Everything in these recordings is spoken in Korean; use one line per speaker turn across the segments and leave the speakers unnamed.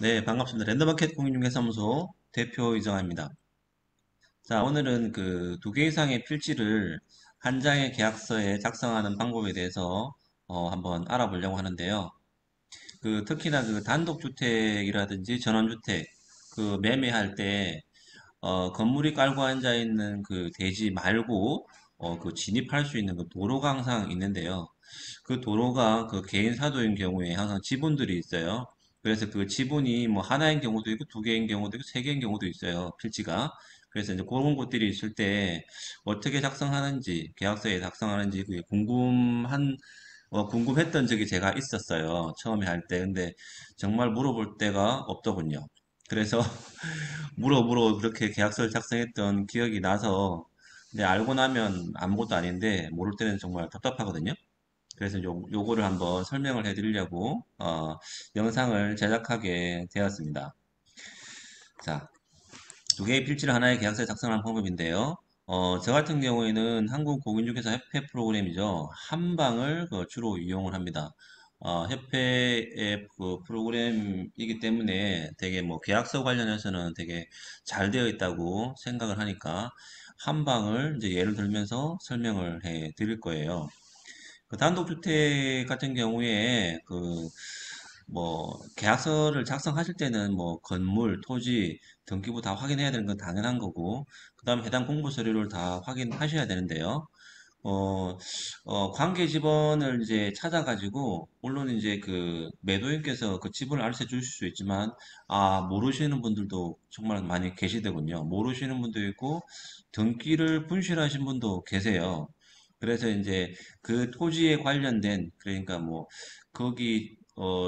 네, 반갑습니다. 랜덤마켓 공인중개사무소 대표 이정아입니다. 자, 오늘은 그 두 개 이상의 필지를 한 장의 계약서에 작성하는 방법에 대해서 한번 알아보려고 하는데요. 그 특히나 그 단독주택이라든지 전원주택 그 매매할 때 건물이 깔고 앉아 있는 그 대지 말고 그 진입할 수 있는 그 도로가 항상 있는데요. 그 도로가 그 개인 사도인 경우에 항상 지분들이 있어요. 그래서 그 지분이 뭐 하나인 경우도 있고 두 개인 경우도 있고 세 개인 경우도 있어요. 필지가. 그래서 이제 그런 곳들이 있을 때 어떻게 작성하는지, 계약서에 작성하는지 그게 궁금했던 적이 제가 있었어요. 처음에 할 때. 근데 정말 물어볼 데가 없더군요. 그래서 물어 그렇게 계약서를 작성했던 기억이 나서 근데 알고 나면 아무것도 아닌데 모를 때는 정말 답답하거든요. 그래서 요거를 한번 설명을 해드리려고 영상을 제작하게 되었습니다. 자, 두 개의 필지를 하나의 계약서에 작성하는 방법인데요. 저 같은 경우에는 한국공인중개사 협회 프로그램이죠. 한방을 주로 이용을 합니다. 협회의 그 프로그램이기 때문에 되게 뭐 계약서 관련해서는 되게 잘 되어 있다고 생각을 하니까 한방을 이제 예를 들면서 설명을 해 드릴 거예요. 그 단독주택 같은 경우에 뭐 계약서를 작성하실 때는 뭐 건물, 토지, 등기부 다 확인해야 되는 건 당연한 거고 그다음에 해당 공부 서류를 다 확인하셔야 되는데요. 어, 관계 지번을 이제 찾아가지고 물론 이제 그 매도인께서 그 지분을 알려주실 수 있지만 모르시는 분들도 정말 많이 계시더군요. 모르시는 분도 있고 등기를 분실하신 분도 계세요. 그래서 이제 그 토지에 관련된 그러니까 뭐 거기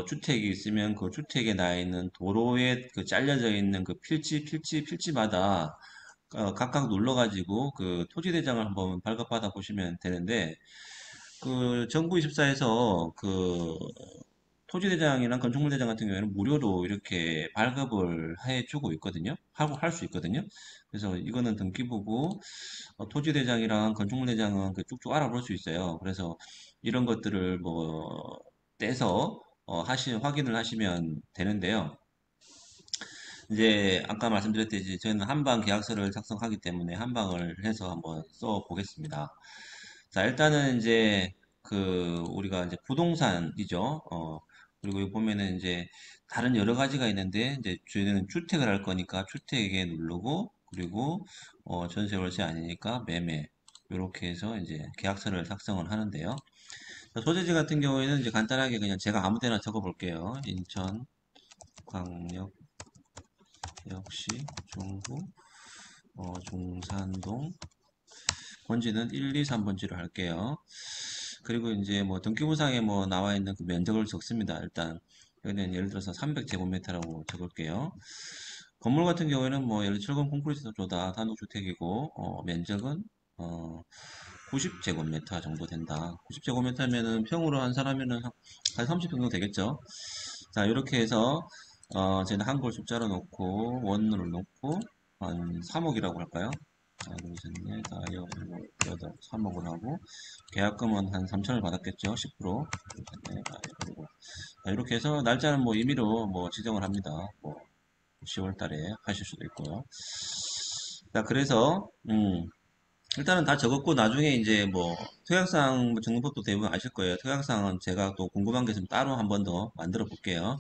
주택이 있으면 그 주택에 나 있는 도로에 그 잘려져 있는 그 필지마다 각각 눌러가지고 그 토지대장을 한번 발급받아 보시면 되는데 그 정부24에서 그 토지대장이랑 건축물대장 같은 경우에는 무료로 이렇게 발급을 해주고 있거든요. 하고 할 수 있거든요. 그래서 이거는 등기부고 토지대장이랑 건축물대장은 그 쭉쭉 알아볼 수 있어요. 그래서 이런 것들을 뭐 떼서 확인을 하시면 되는데요. 이제 아까 말씀드렸듯이 저희는 한방 계약서를 작성하기 때문에 한방을 해서 한번 써 보겠습니다. 자, 일단은 이제 그 우리가 이제 부동산이죠. 그리고 여기 보면은 이제 다른 여러 가지가 있는데 이제 저희는 주택을 할 거니까 주택에 누르고 그리고 전세 월세 아니니까 매매 이렇게 해서 이제 계약서를 작성을 하는데요. 자, 소재지 같은 경우에는 이제 간단하게 그냥 제가 아무 데나 적어 볼게요. 인천 광역 역시 중구 종산동 번지는 1, 2, 3번지로 할게요. 그리고 이제 뭐 등기부상에 뭐 나와 있는 그 면적을 적습니다. 일단 여기는 예를 들어서 300제곱미터라고 적을게요. 건물 같은 경우에는 뭐 예를 들어 철근 콘크리트 조다 단독주택이고 면적은 어, 90제곱미터 정도 된다. 90제곱미터면은 평으로 한 사람이면 한 30평 정도 되겠죠. 자, 이렇게 해서 저는 한글 숫자로 놓고 원으로 놓고 한 3억이라고 할까요? 하나, 둘, 셋, 넷, 다, 여, 일곱, 여덟, 3억을 하고 계약금은 한 3천을 받았겠죠? 10%. 둘, 셋, 넷, 다, 일곱. 자, 이렇게 해서 날짜는 뭐 임의로 뭐 지정을 합니다. 뭐 10월 달에 하실 수도 있고요. 자, 그래서 일단은 다 적었고 나중에 이제 뭐 토약상 정보도 대부분 아실 거예요. 토약상은 제가 또 궁금한 게 있으면 따로 한 번 더 만들어 볼게요.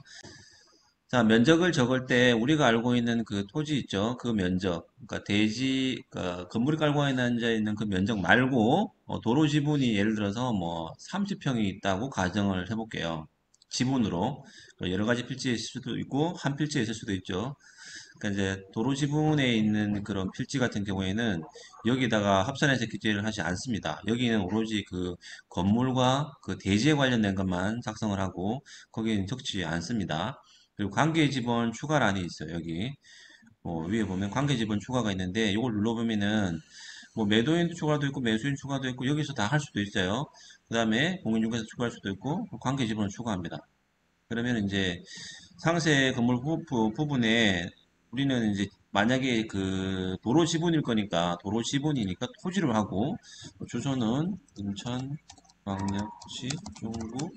자, 면적을 적을 때 우리가 알고 있는 그 토지 있죠? 그 면적, 그러니까 그러니까 건물이 깔고 앉아 있는 그 면적 말고 도로 지분이 예를 들어서 뭐 30평이 있다고 가정을 해볼게요. 지분으로 여러 가지 필지에 있을 수도 있고 한 필지에 있을 수도 있죠. 그러니까 이제 도로 지분에 있는 그런 필지 같은 경우에는 여기다가 합산해서 기재를 하지 않습니다. 여기는 오로지 그 건물과 그 대지에 관련된 것만 작성을 하고 거기는 적지 않습니다. 그리고 관계 지번 추가란이 있어요. 여기 위에 보면 관계 지번 추가가 있는데 이걸 눌러보면은 뭐 매도인 추가도 있고 매수인 추가도 있고 여기서 다 할 수도 있어요. 그 다음에 공인중개사 추가할 수도 있고 관계 지번을 추가합니다. 그러면 이제 상세 건물 부분에 우리는 이제 만약에 그 도로 지분일 거니까 도로 지분이니까 토지를 하고 주소는 인천 광역시 중구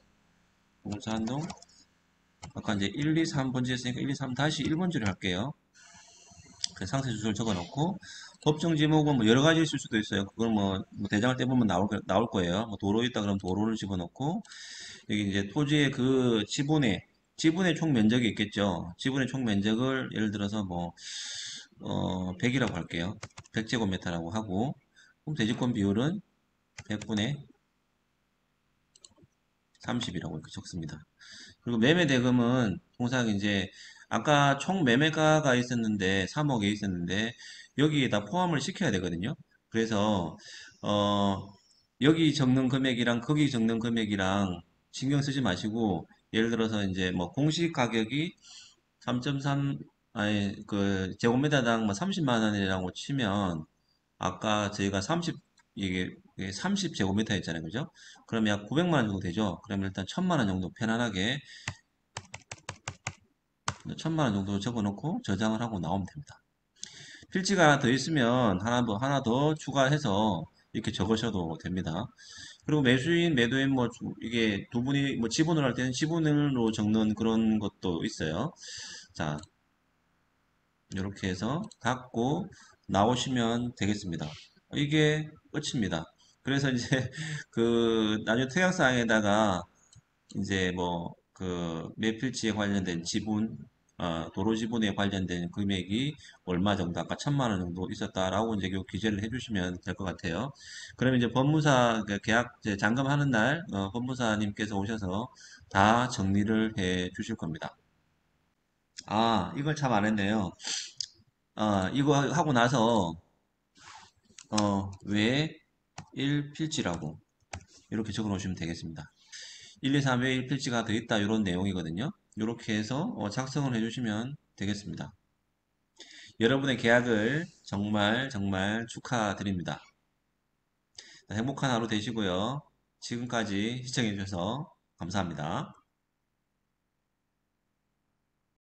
동산동 아까 이제 1, 2, 3번지 했으니까 1, 2, 3 다시 1번지를 할게요. 그 상세 주소를 적어 놓고 법정 지목은 뭐 여러 가지 있을 수도 있어요. 그걸 뭐 대장을 떼보면 나올 거예요. 뭐 도로 있다 그러면 도로를 집어넣고 여기 이제 토지의 그 지분의 총 면적이 있겠죠. 지분의 총 면적을 예를 들어서 뭐 100이라고 할게요. 100제곱미터라고 하고 그럼 대지권 비율은 100분의 30이라고 이렇게 적습니다. 그리고 매매 대금은 통상 이제 아까 총 매매가가 있었는데 3억에 있었는데 여기에다 포함을 시켜야 되거든요. 그래서 어 여기 적는 금액이랑 거기 적는 금액이랑 신경 쓰지 마시고 예를 들어서 이제 뭐 공시 가격이 3.3 아니 그 제곱미터당 뭐 30만 원이라고 치면 아까 저희가 30 이게 30제곱미터 했잖아요. 그죠? 그러면 약 900만 원 정도 되죠. 그러면 일단 1000만 원 정도 편안하게 1000만 원 정도 적어놓고 저장을 하고 나오면 됩니다. 필지가 하나 더 있으면 하나 더 추가해서 이렇게 적으셔도 됩니다. 그리고 매수인, 매도인 뭐 이게 두 분이 뭐 지분을 할 때는 지분으로 적는 그런 것도 있어요. 자, 이렇게 해서 닫고 나오시면 되겠습니다. 이게 끝입니다. 그래서 이제 그 나중에 특약사항에다가 이제 뭐 그 매필지에 관련된 지분, 도로 지분에 관련된 금액이 얼마 정도, 아까 1000만 원 정도 있었다라고 이제 그 기재를 해주시면 될 것 같아요. 그러면 이제 법무사 그 계약 이제 잔금하는 날 법무사님께서 오셔서 다 정리를 해 주실 겁니다. 아, 이걸 참 안 했네요. 이거 하고 나서 외 1필지라고 이렇게 적어 놓으시면 되겠습니다. 1, 2, 3회 1필지가 더 있다 이런 내용이거든요. 이렇게 해서 작성을 해주시면 되겠습니다. 여러분의 계약을 정말 정말 축하드립니다. 행복한 하루 되시고요. 지금까지 시청해 주셔서 감사합니다.